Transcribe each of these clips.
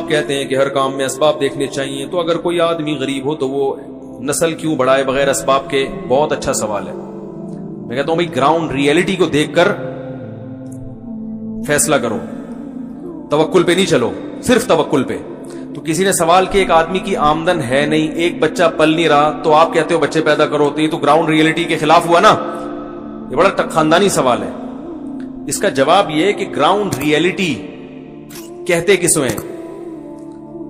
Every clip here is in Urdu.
اسباب کہتے ہیں کہ ہر کام میں اسباب دیکھنے چاہیے، تو اگر کوئی آدمی غریب ہو تو وہ نسل کیوں بڑھائے بغیر اسباب کے؟ بہت اچھا سوال ہے۔ میں کہتا ہوں بھائی گراؤنڈ ریئلٹی کو دیکھ کر فیصلہ کرو، توکل پہ نہیں چلو، صرف توکل پہ۔ تو کسی نے سوال کیا ایک آدمی کی آمدن ہے نہیں، ایک بچہ پل نہیں رہا، تو آپ کہتے ہو بچے پیدا کرو، تو یہ تو گراؤنڈ ریئلٹی کے خلاف ہوا نا؟ یہ بڑا خاندانی سوال ہے۔ اس کا جواب یہ ہے کہ گراؤنڈ ریئلٹی کہتے کس میں؟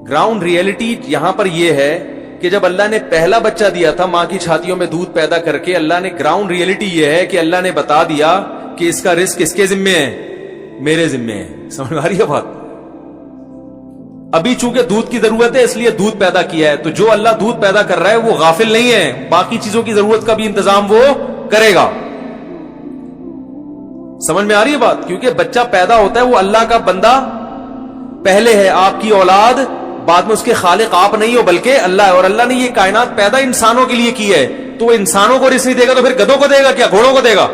گراؤنڈ ریئلٹی یہاں پر یہ ہے کہ جب اللہ نے پہلا بچہ دیا تھا ماں کی چھاتیوں میں دودھ پیدا کر کے، اللہ نے گراؤنڈ ریئلٹی یہ ہے کہ اللہ نے بتا دیا کہ اس کا رزق کس کے ذمے ہے؟ میرے ذمے ہے۔ سمجھ آ رہی ہے بات؟ ابھی چونکہ دودھ کی ضرورت ہے اس لیے دودھ پیدا کیا ہے، تو جو اللہ دودھ پیدا کر رہا ہے وہ غافل نہیں ہے، باقی چیزوں کی ضرورت کا بھی انتظام وہ کرے گا۔ سمجھ میں آ رہی ہے بات؟ کیونکہ بچہ پیدا ہوتا ہے وہ اللہ کا بندہ پہلے ہے، آپ کی اولاد بعد میں، اس کے خالق آپ نہیں ہو بلکہ اللہ ہے، اور اللہ نے یہ کائنات پیدا انسانوں کے لیے کی ہے، تو وہ انسانوں کو رزق نہیں دے گا تو پھر گدھوں کو دے گا کیا؟ گھوڑوں کو دے گا؟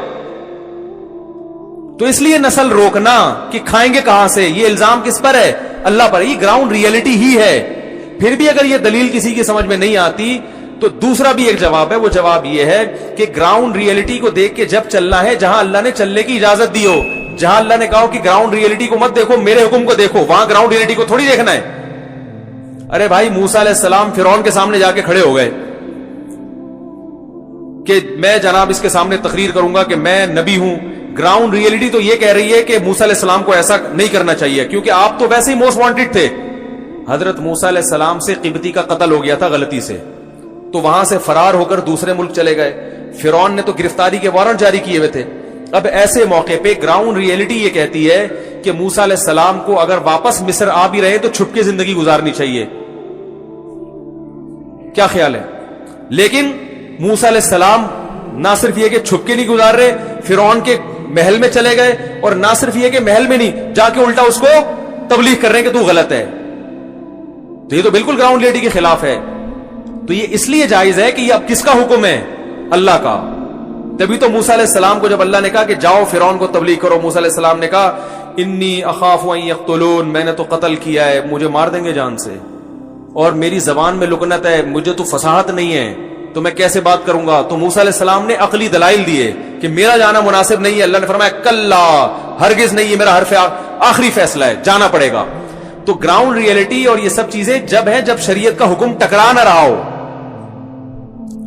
تو اس لیے نسل روکنا کہ کھائیں گے کہاں سے، یہ الزام کس پر ہے؟ اللہ پر۔ یہ گراؤنڈ ریئلٹی ہی ہے۔ پھر بھی اگر یہ دلیل کسی کی سمجھ میں نہیں آتی تو دوسرا بھی ایک جواب ہے، وہ جواب یہ ہے کہ گراؤنڈ ریئلٹی کو دیکھ کے جب چلنا ہے جہاں اللہ نے چلنے کی اجازت دی ہو، جہاں اللہ نے کہا کہ گراؤنڈ ریئلٹی کو مت دیکھو، میرے حکم کو دیکھو، وہاں گراؤنڈ ریئلٹی کو تھوڑی دیکھنا ہے۔ ارے بھائی موسیٰ علیہ السلام فرعون کے سامنے جا کے کھڑے ہو گئے کہ میں جناب اس کے سامنے تقریر کروں گا کہ میں نبی ہوں۔ گراؤنڈ ریئلٹی تو یہ کہہ رہی ہے کہ موسیٰ علیہ السلام کو ایسا نہیں کرنا چاہیے، کیونکہ آپ تو ویسے ہی موسٹ وانٹڈ تھے۔ حضرت موسیٰ علیہ السلام سے قبطی کا قتل ہو گیا تھا غلطی سے، تو وہاں سے فرار ہو کر دوسرے ملک چلے گئے، فرعون نے تو گرفتاری کے وارنٹ جاری کیے ہوئے تھے۔ اب ایسے موقع پہ گراؤنڈ ریئلٹی یہ کہتی ہے کہ موسیٰ علیہ السلام کو اگر واپس مصر آ بھی رہے تو چھپ کے زندگی گزارنی چاہیے۔ کیا خیال ہے؟ لیکن موسیٰ علیہ السلام نہ صرف یہ کہ چھپ کے نہیں گزار رہے، فرعون کے محل میں چلے گئے، اور نہ صرف یہ کہ محل میں نہیں، جا کے الٹا اس کو تبلیغ کر رہے ہیں کہ تو غلط ہے۔ تو یہ تو بالکل گراؤنڈ ریئلٹی کے خلاف ہے۔ تو یہ اس لیے جائز ہے کہ یہ اب کس کا حکم ہے؟ اللہ کا۔ تبھی تو موسیٰ علیہ السلام کو جب اللہ نے کہا کہ جاؤ فرعون کو تبلیغ کرو، موسیٰ علیہ السلام نے کہا انی اخاف ان یقتلون، میں نے تو قتل کیا ہے، مجھے مار دیں گے جان سے، اور میری زبان میں لکنت ہے، مجھے تو فصاحت نہیں ہے، تو میں کیسے بات کروں گا؟ تو موسیٰ علیہ السلام نے عقلی دلائل دیے کہ میرا جانا مناسب نہیں ہے۔ اللہ نے فرمایا کلا، ہرگز نہیں، یہ میرا حرف آخری فیصلہ ہے، جانا پڑے گا۔ تو گراؤنڈ ریئلٹی اور یہ سب چیزیں جب ہیں جب شریعت کا حکم ٹکرا نہ رہا ہو۔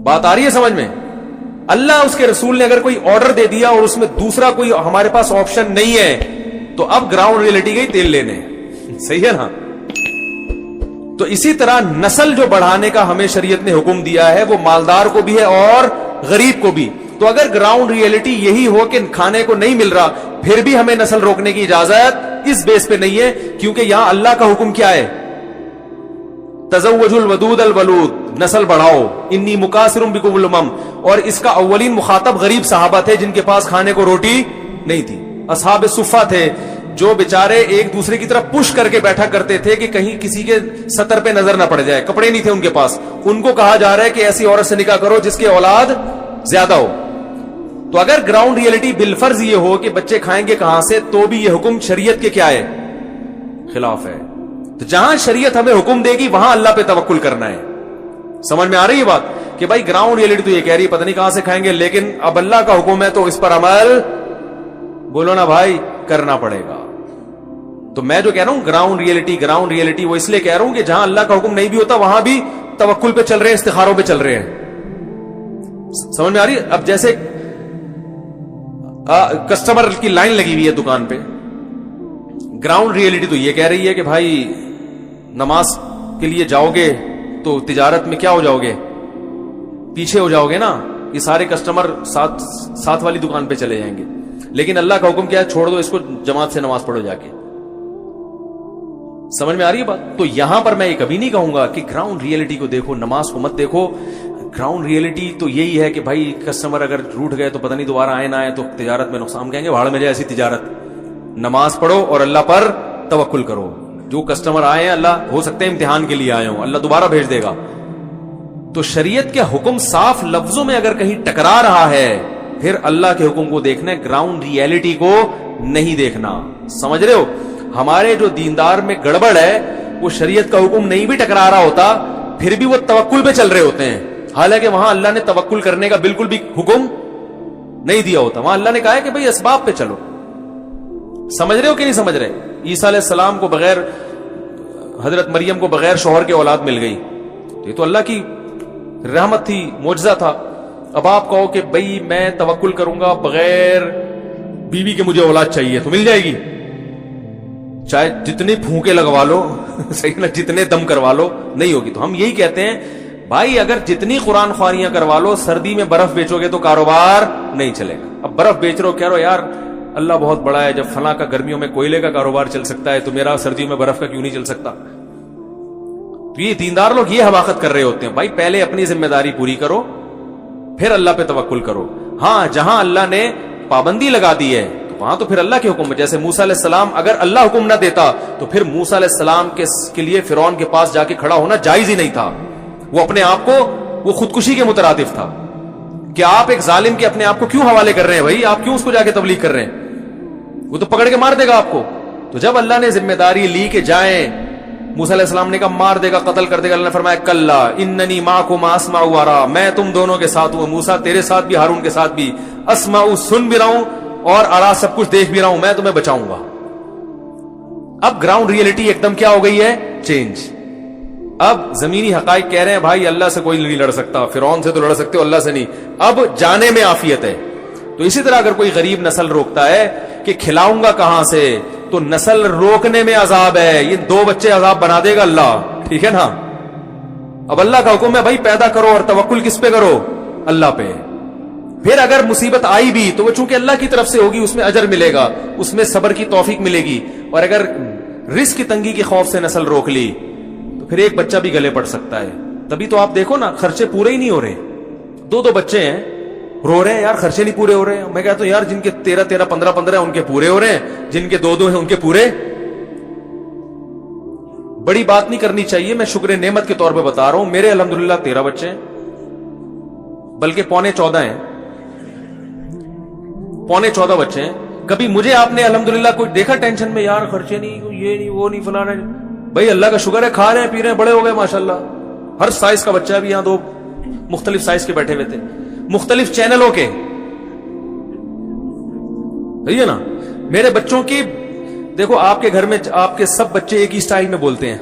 بات آ رہی ہے سمجھ میں؟ اللہ اس کے رسول نے اگر کوئی آرڈر دے دیا اور اس میں دوسرا کوئی ہمارے پاس آپشن نہیں ہے تو اب گراؤنڈ ریئلٹی گئی تیل لینے، صحیح ہے نا؟ تو اسی طرح نسل جو بڑھانے کا ہمیں شریعت نے حکم دیا ہے وہ مالدار کو بھی ہے اور غریب کو بھی۔ تو اگر گراؤنڈ ریئلٹی یہی ہو کہ کھانے کو نہیں مل رہا پھر بھی ہمیں نسل روکنے کی اجازت اس بیس پہ نہیں ہے، کیونکہ یہاں اللہ کا حکم کیا ہے؟ تزوج الودود الولود، نسل بڑھاؤ، انی مکاثر بکم الامم۔ اور اس کا اولین مخاطب غریب صحابہ تھے جن کے پاس کھانے کو روٹی نہیں تھی، اصحاب صفہ تھے جو بیچارے ایک دوسرے کی طرف پش کر کے بیٹھا کرتے تھے کہ کہیں کسی کے سطر پہ نظر نہ پڑ جائے، کپڑے نہیں تھے ان کے پاس، ان کو کہا جا رہا ہے کہ ایسی عورت سے نکاح کرو جس کے اولاد زیادہ ہو۔ تو اگر گراؤنڈ ریئلٹی بالفرض یہ ہو کہ بچے کھائیں گے کہاں سے، تو بھی یہ حکم شریعت کے کیا ہے؟ خلاف ہے۔ تو جہاں شریعت ہمیں حکم دے گی وہاں اللہ پہ توکل کرنا ہے۔ سمجھ میں آ رہی ہے بات کہ بھائی گراؤنڈ ریئلٹی تو یہ کہہ رہی ہے پتہ نہیں کہاں سے کھائیں گے، لیکن اب اللہ کا حکم ہے تو اس پر عمل، بولو نا بھائی، کرنا پڑے گا۔ تو میں جو کہہ رہا ہوں گراؤنڈ ریئلٹی وہ اس لیے کہہ رہا ہوں کہ جہاں اللہ کا حکم نہیں بھی ہوتا وہاں بھی توکل پہ چل رہے ہیں، استخاروں پہ چل رہے ہیں۔ سمجھ میں آ رہی ہے؟ اب جیسے کسٹمر کی لائن لگی ہوئی ہے دکان پہ، گراؤنڈ ریئلٹی تو یہ کہہ رہی ہے کہ بھائی نماز کے لیے جاؤ گے تو تجارت میں کیا ہو جاؤ گے؟ پیچھے ہو جاؤ گے نا، یہ سارے کسٹمر ساتھ والی دکان پہ چلے جائیں گے۔ لیکن اللہ کا حکم کیا ہے؟ چھوڑ دو اس کو، جماعت سے نماز پڑھو جا کے۔ سمجھ میں آ رہی ہے بات؟ تو یہاں پر میں یہ کبھی نہیں کہوں گا کہ گراؤنڈ ریئلٹی کو دیکھو، نماز کو مت دیکھو۔ گراؤنڈ ریئلٹی تو یہی ہے کہ بھائی کسٹمر اگر روٹ گئے تو پتہ نہیں دوبارہ آئے نہ آئے تو تجارت میں نقصان، کہیں گے بھاڑ میں جائے ایسی تجارت۔ نماز پڑھو اور اللہ پر توکل کرو۔ جو کسٹمر آئے ہیں اللہ ہو سکتے ہیں امتحان کے لیے آئے ہوں، اللہ دوبارہ بھیج دے گا۔ تو شریعت کے حکم صاف لفظوں میں اگر کہیں ٹکرا رہا ہے پھر اللہ کے حکم کو دیکھنا ہے، گراؤنڈ ریئلٹی کو نہیں دیکھنا۔ سمجھ رہے ہو؟ ہمارے جو دیندار میں گڑبڑ ہے وہ شریعت کا حکم نہیں بھی ٹکرا رہا ہوتا پھر بھی وہ توکل پہ چل رہے ہوتے ہیں, حالانکہ وہاں اللہ نے توکل کرنے کا بالکل بھی حکم نہیں دیا ہوتا. وہاں اللہ نے کہا ہے کہ بھئی اسباب پہ چلو. سمجھ رہے ہو کہ نہیں سمجھ رہے؟ عیسیٰ علیہ السلام کو بغیر, حضرت مریم کو بغیر شوہر کے اولاد مل گئی, یہ تو اللہ کی رحمت تھی, معجزہ تھا. اب آپ کہو کہ بھئی میں توکل کروں گا بغیر بیوی کے مجھے اولاد چاہیے, تو مل جائے گی, چاہے جتنے پھونکے لگوا لو صحیح نا, جتنے دم کروا لو, نہیں ہوگی. تو ہم یہی کہتے ہیں بھائی اگر جتنی قرآن خواریاں کروا لو, سردی میں برف بیچو گے تو کاروبار نہیں چلے گا. اب برف بیچ رہے ہو, کہہ رہو یار اللہ بہت بڑا ہے, جب فلاں کا گرمیوں میں کوئلے کا کاروبار چل سکتا ہے تو میرا سردیوں میں برف کا کیوں نہیں چل سکتا؟ تو یہ دیندار لوگ یہ حماقت کر رہے ہوتے ہیں. بھائی پہلے اپنی ذمہ داری پوری کرو, پھر اللہ پہ توکل کرو. ہاں جہاں اللہ نے پابندی لگا دی ہے تو وہاں تو پھر اللہ کے حکم ہے. جیسے موسیٰ علیہ السلام, اگر اللہ حکم نہ دیتا تو پھر موسیٰ علیہ السلام کے لیے فرعون کے پاس جا کے کھڑا ہونا جائز ہی نہیں تھا. وہ اپنے آپ کو, وہ خودکشی کے مترادف تھا. کہ آپ ایک ظالم کے اپنے آپ کو کیوں حوالے کر رہے ہیں بھائی؟ آپ کیوں اس کو جا کے تبلیغ کر رہے ہیں؟ وہ تو پکڑ کے مار دے گا آپ کو. تو جب اللہ نے ذمہ داری لی کہ جائیں, موسیٰ علیہ السلام نے کہا مار دے گا, قتل کر دے گا. اللہ نے فرمایا کلا اننی معکم اسمع و ارى, میں تم دونوں کے ساتھ ہوں, موسیٰ تیرے ساتھ بھی, ہارون کے ساتھ بھی. اسمع, سن بھی رہا ہوں, اور ارى, سب کچھ دیکھ بھی رہا ہوں, میں تمہیں بچاؤں گا. اب گراؤنڈ ریئلٹی ایک دم کیا ہو گئی ہے؟ چینج. اب زمینی حقائق کہہ رہے ہیں بھائی اللہ سے کوئی نہیں لڑ سکتا, فرعون سے تو لڑ سکتے ہو, اللہ سے نہیں. اب جانے میں عافیت ہے. تو اسی طرح اگر کوئی غریب نسل روکتا ہے کہ کھلاؤں گا کہاں سے, تو نسل روکنے میں عذاب ہے. یہ 2 بچے عذاب بنا دے گا اللہ, ٹھیک ہے نا. اب اللہ کا حکم ہے بھائی پیدا کرو, اور توکل کس پہ کرو؟ اللہ پہ. پھر اگر مصیبت آئی بھی تو وہ چونکہ اللہ کی طرف سے ہوگی, اس میں اجر ملے گا, اس میں صبر کی توفیق ملے گی. اور اگر رزق کی تنگی کے خوف سے نسل روک لی تو پھر ایک بچہ بھی گلے پڑ سکتا ہے. تبھی تو آپ دیکھو نا خرچے پورے ہی نہیں ہو رہے. 2 بچے ہیں, رو رہے ہیں یار خرچے نہیں پورے ہو رہے ہیں. میں کہتا ہوں یار جن کے 13 15 ہیں ان کے پورے ہو رہے ہیں, جن کے 2 ہیں ان کے پورے. بڑی بات نہیں کرنی چاہیے, میں شکر نعمت کے طور پہ بتا رہا ہوں. میرے الحمدللہ 13 بچے ہیں, بلکہ 14.25 ہیں, 14.25 بچے ہیں. کبھی مجھے آپ نے الحمدللہ کوئی دیکھا ٹینشن میں, یار خرچے نہیں, یہ نہیں, وہ نہیں, فلانا نہیں؟ بھائی اللہ کا شکر ہے, کھا رہے ہیں, پی رہے ہیں, بڑے ہو گئے ماشاءاللہ. ہر سائز کا بچہ ہے. بھی یہاں 2 مختلف سائز کے بیٹھے ہوئے تھے, مختلف چینلوں کے, صحیح ہے نا. میرے بچوں کی دیکھو, آپ کے گھر میں آپ کے سب بچے ایک ہی سٹائل میں بولتے ہیں.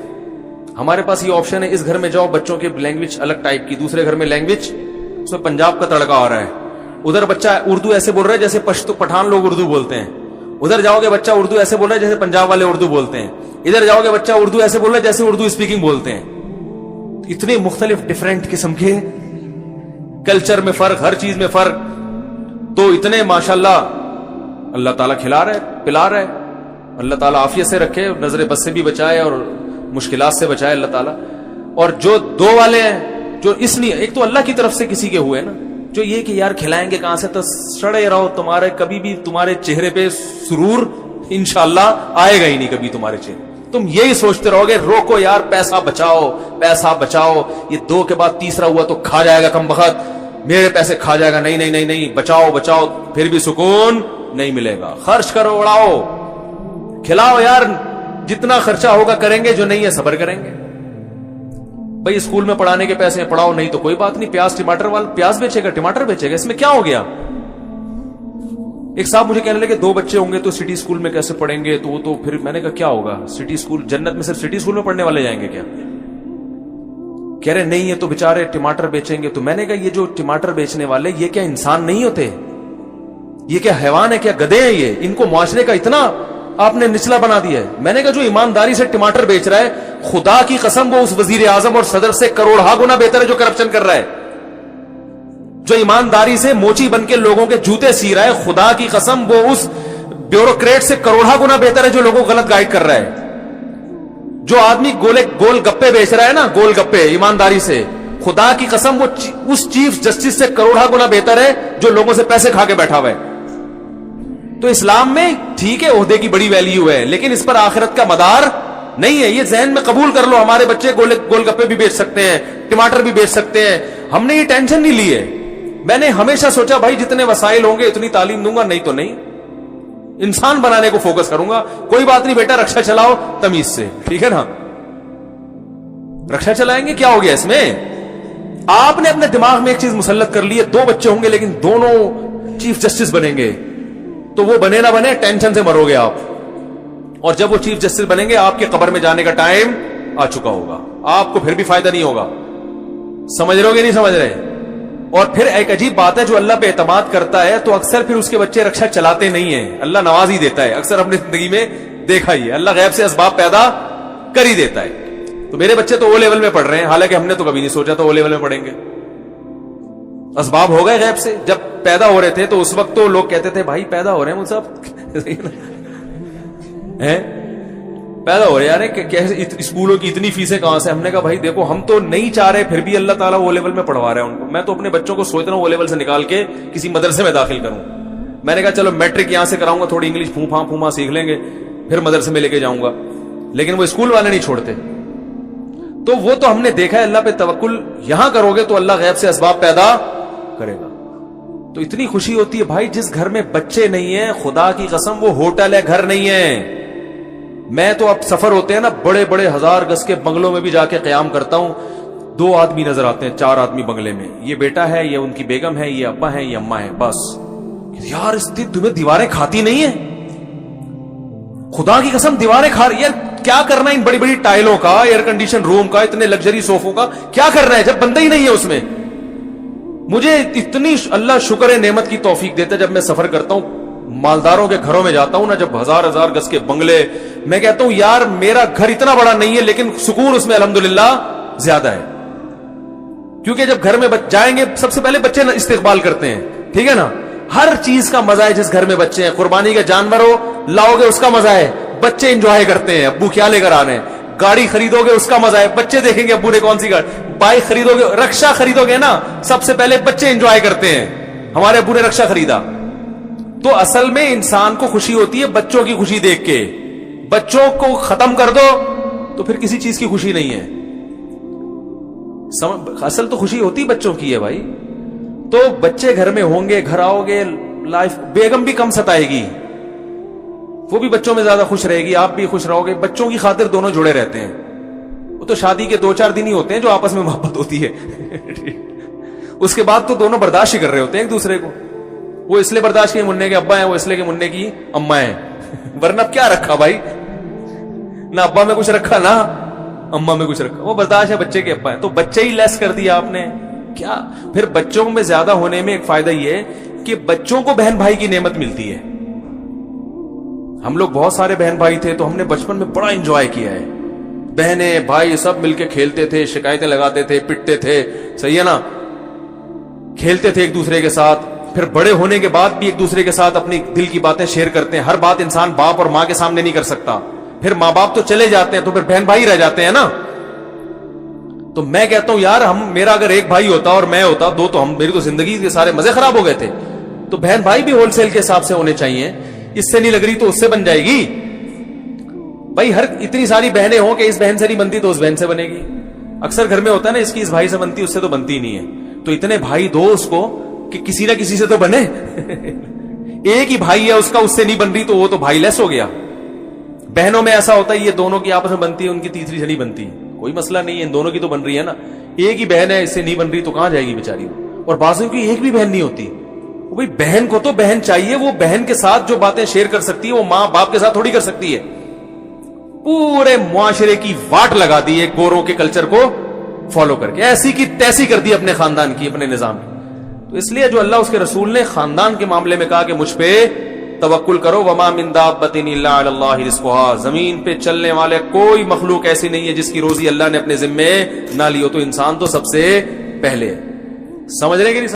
ہمارے پاس یہ آپشن ہے, اس گھر میں جاؤ بچوں کے لینگویج الگ ٹائپ کی, دوسرے گھر میں لینگویج اس میں پنجاب کا تڑکا آ رہا ہے. ادھر بچہ اردو ایسے بول رہا ہے جیسے پٹھان لوگ اردو بولتے ہیں. ادھر جاؤ گے بچہ اردو ایسے بول رہا ہے جیسے پنجاب والے اردو بولتے ہیں. ادھر جاؤ گے بچہ اردو ایسے بول رہا ہے جیسے اردو اسپیکنگ بولتے ہیں. اتنے مختلف ڈیفرنٹ قسم کے کلچر میں فرق, ہر چیز میں فرق. تو اتنے ماشاءاللہ اللہ تعالیٰ کھلا رہا ہے, پلا رہا ہے. اللہ تعالیٰ عافیت سے رکھے, نظر بد سے بھی بچائے اور مشکلات سے بچائے اللہ تعالیٰ. اور جو 2 والے ہیں, جو اس لیے ایک تو اللہ کی طرف سے کسی کے ہوئے نا, جو یہ کہ یار کھلائیں گے کہاں سے, تو سڑے رہو, تمہارے کبھی بھی تمہارے چہرے پہ سرور انشاءاللہ آئے گا ہی نہیں کبھی تمہارے چہرے. تم یہی سوچتے رہو گے روکو یار, پیسہ بچاؤ, پیسہ بچاؤ. یہ 2 کے بعد تیسرا ہوا تو کھا جائے گا کم بخت, میرے پیسے کھا جائے گا. نہیں نہیں نہیں نہیں, بچاؤ بچاؤ, پھر بھی سکون نہیں ملے گا. خرچ کرو, اڑاؤ, کھلاؤ یار, جتنا خرچہ ہوگا کریں گے, جو نہیں ہے صبر کریں گے. بھائی اسکول میں پڑھانے کے پیسے پڑھاؤ, نہیں تو کوئی بات نہیں. پیاز ٹماٹر والا پیاز بیچے گا, ٹماٹر بیچے گا, اس میں کیا ہو گیا؟ ایک صاحب مجھے کہنے لگے 2 بچے ہوں گے تو سٹی اسکول میں کیسے پڑھیں گے, تو وہ تو پھر میں نے کہا کیا ہوگا, سٹی اسکول جنت میں صرف سٹی اسکول میں پڑھنے والے جائیں گے کیا؟ کہہ رہے نہیں, یہ تو بےچارے ٹماٹر بیچیں گے. تو میں نے کہا یہ جو ٹماٹر بیچنے والے, یہ کیا انسان نہیں ہوتے؟ یہ کیا حیوان ہے, کیا گدھے ہیں یہ؟ ان کو معاشرے کا اتنا آپ نے نچلا بنا دیا ہے. میں نے کہا جو ایمانداری سے ٹماٹر بیچ رہا ہے, خدا کی قسم وہ اس وزیر اعظم اور صدر سے کروڑا گنا بہتر ہے جو کرپشن کر رہا ہے. جو ایمانداری سے موچی بن کے لوگوں کے جوتے سی رہا ہے, خدا کی قسم وہ اس بیوروکریٹ سے کروڑا گنا بہتر ہے جو لوگوں کو غلط گائیڈ کر رہا ہے. جو آدمی گول گپے بیچ رہا ہے نا, گول گپے ایمانداری سے, خدا کی قسم وہ اس چیف جسٹس سے کروڑا گنا بہتر ہے جو لوگوں سے پیسے کھا کے بیٹھا ہوا ہے. تو اسلام میں ٹھیک ہے عہدے کی بڑی ویلیو ہے, لیکن اس پر آخرت کا مدار نہیں ہے. یہ ذہن میں قبول کر لو, ہمارے بچے گول گپے بھی بیچ سکتے ہیں, ٹماٹر بھی بیچ سکتے ہیں. ہم نے یہ ٹینشن نہیں لی ہے. میں نے ہمیشہ سوچا بھائی جتنے وسائل ہوں گے اتنی تعلیم دوں گا, نہیں تو نہیں, انسان بنانے کو فوکس کروں گا. کوئی بات نہیں بیٹا, رکشا چلاؤ تمیز سے, ٹھیک ہے نا. رکشا چلائیں گے, کیا ہو گیا اس میں؟ آپ نے اپنے دماغ میں ایک چیز مسلط کر لی ہے, 2 بچے ہوں گے لیکن دونوں چیف جسٹس بنیں گے, تو وہ بنے نہ بنے ٹینشن سے مرو گے آپ. اور جب وہ چیف جسٹس بنیں گے آپ کے قبر میں جانے کا ٹائم آ چکا ہوگا, آپ کو پھر بھی فائدہ نہیں ہوگا. سمجھ رہے ہو کہ نہیں سمجھ رہے؟ اور پھر ایک عجیب بات ہے, جو اللہ پہ اعتماد کرتا ہے تو اکثر پھر اس کے بچے رکشا چلاتے نہیں ہیں, اللہ نواز ہی دیتا ہے. اکثر اپنی زندگی میں دیکھا ہی ہے, اللہ غیب سے اسباب پیدا کر ہی دیتا ہے. تو میرے بچے تو او لیول میں پڑھ رہے ہیں, حالانکہ ہم نے تو کبھی نہیں سوچا تھا او لیول میں پڑھیں گے. اسباب ہو گئے غیب سے. جب پیدا ہو رہے تھے تو اس وقت تو لوگ کہتے تھے بھائی پیدا ہو رہے ہیں مجھ پیدا ہو رہے یار, اسکولوں کی اتنی فیسیں کہاں سے؟ ہم نے کہا بھائی دیکھو ہم تو نہیں چاہ رہے, پھر بھی اللہ تعالیٰ او لیول میں پڑھوا رہے ہیں ان کو. میں تو اپنے بچوں کو سوچ رہا ہوں او لیول سے نکال کے کسی مدرسے میں داخل کروں. میں نے کہا چلو میٹرک یہاں سے کراؤں گا, تھوڑی انگلش پھوما سیکھ لیں گے, پھر مدرسے میں لے کے جاؤں گا. لیکن وہ اسکول والے نہیں چھوڑتے. تو وہ تو ہم نے دیکھا ہے, اللہ پہ توکل یہاں کرو گے تو اللہ غیب سے اسباب پیدا کرے گا. تو اتنی خوشی ہوتی ہے بھائی جس گھر میں بچے نہیں ہیں, خدا کی قسم وہ ہوٹل ہے, گھر نہیں ہے. میں تو اب سفر ہوتے ہیں نا, بڑے بڑے 1000 گز کے بنگلوں میں بھی جا کے قیام کرتا ہوں, 2 آدمی نظر آتے ہیں, 4 آدمی بنگلے میں, یہ بیٹا ہے, یہ ان کی بیگم ہے, یہ ابا ہے, یہ اماں ہے, بس. یار اس تمہیں دیواریں کھاتی نہیں ہیں؟ خدا کی قسم دیواریں کھا رہی. یار کیا کرنا ہے ان بڑی بڑی ٹائلوں کا, ایئر کنڈیشن روم کا, اتنے لگژری صوفوں کا, کیا کرنا ہے جب بندہ ہی نہیں ہے اس میں؟ مجھے اتنی اللہ شکر نعمت کی توفیق دیتا ہے, جب میں سفر کرتا ہوں مالداروں کے گھروں میں جاتا ہوں نا, جب 1000 گز کے بنگلے, میں کہتا ہوں یار میرا گھر اتنا بڑا نہیں ہے لیکن سکون اس میں الحمدللہ زیادہ ہے. کیونکہ جب گھر میں جائیں گے سب سے پہلے بچے استقبال کرتے ہیں, ٹھیک ہے نا. ہر چیز کا مزہ ہے جس گھر میں بچے ہیں. قربانی کا جانور ہو لاؤ گے اس کا مزہ ہے, بچے انجوائے کرتے ہیں. ابو کیا لے کر آ رہے ہیں, گاڑی خریدو گے اس کا مزہ ہے, بچے دیکھیں گے ابو نے کون سی گاڑی. بائک خریدو گے, رکشا خریدو گے نا, سب سے پہلے بچے انجوائے کرتے ہیں, ہمارے ابو نے رکشا خریدا. تو اصل میں انسان کو خوشی ہوتی ہے بچوں کی خوشی دیکھ کے. بچوں کو ختم کر دو تو پھر کسی چیز کی خوشی نہیں ہے. اصل تو خوشی ہوتی بچوں کی ہے بھائی. تو بچے گھر میں ہوں گے, گھر آؤ گے, لائف, بیگم بھی کم ستائے گی, وہ بھی بچوں میں زیادہ خوش رہے گی, آپ بھی خوش رہو گے. بچوں کی خاطر دونوں جڑے رہتے ہیں. وہ تو شادی کے 2-4 دن ہی ہوتے ہیں جو آپس میں محبت ہوتی ہے. اس کے بعد تو دونوں برداشت ہی کر رہے ہوتے ہیں ایک دوسرے کو. وہ اس لیے برداشت کے منہ کے ابا ہیں, وہ اس لیے کہ منہ کی اماں ہیں. ورنہ کیا رکھا بھائی, نہ ابا میں کچھ رکھا نہ اماں میں کچھ رکھا. وہ برداشت ہے بچے کے ابا ہیں, تو بچے ہی لیس کر دیا آپ نے کیا. پھر بچوں میں زیادہ ہونے میں ایک فائدہ یہ ہے کہ بچوں کو بہن بھائی کی نعمت ملتی ہے. ہم لوگ بہت سارے بہن بھائی تھے تو ہم نے بچپن میں بڑا انجوائے کیا ہے. بہنیں بھائی سب مل کے کھیلتے تھے, شکایتیں لگاتے تھے, پٹتے تھے, صحیح ہے نا, کھیلتے تھے ایک دوسرے کے ساتھ. پھر بڑے ہونے کے بعد بھی ایک دوسرے کے ساتھ اپنی دل کی باتیں شیئر کرتے ہیں. ہر بات انسان باپ اور ماں کے سامنے نہیں کر سکتا. پھر ماں باپ تو چلے جاتے ہیں تو پھر بہن بھائی رہ جاتے ہیں نا. تو میں کہتا ہوں یار میرا اگر ایک بھائی ہوتا اور میں ہوتا, 2 تو میری تو زندگی کے سارے مزے خراب ہو گئے تھے. تو بہن بھائی بھی ہول سیل کے حساب سے ہونے چاہیے. اس سے نہیں لگ رہی تو اس سے بن جائے گی بھائی. ہر اتنی ساری بہنیں ہوں کہ اس بہن سے نہیں بنتی تو اس بہن سے بنے گی. اکثر گھر میں ہوتا ہے نا, اس کی اس بھائی سے بنتی, اس سے تو بنتی نہیں ہے. تو اتنے بھائی دو اس کو کہ کسی نہ کسی سے تو بنے. ایک ہی بھائی ہے اس کا, اس سے نہیں بن رہی تو وہ تو بھائی لیس ہو گیا. بہنوں میں ایسا ہوتا ہے یہ دونوں کی آپس میں بنتی ہے, ان کی تیسری سے نہیں بنتی, کوئی مسئلہ نہیں ہے, ان دونوں کی تو بن رہی ہے نا. ایک ہی بہن ہے, اس سے نہیں بن رہی تو کہاں جائے گی بیچاری. اور بعضوں کی ایک بھی بہن نہیں ہوتی. بھائی بہن کو تو بہن چاہیے, وہ بہن کے ساتھ جو باتیں شیئر کر سکتی ہے وہ ماں باپ کے ساتھ تھوڑی کر سکتی ہے. پورے معاشرے کی واٹ لگا دی ایک گوروں کے کلچر کو فالو کر کے, ایسی کی تیسی کر دی اپنے خاندان کی, اپنے نظام کی. تو اس لیے جو اللہ اس کے رسول نے خاندان کے معاملے میں کہا کہ مجھ پہ توکل کرو. وما من دابۃ الا علی اللہ رزقها, زمین پہ چلنے والے کوئی مخلوق ایسی نہیں ہے جس کی روزی اللہ نے اپنے ذمے نہ لی ہو. تو انسان تو سب سے پہلے. سمجھ رہے کہ نہیں؟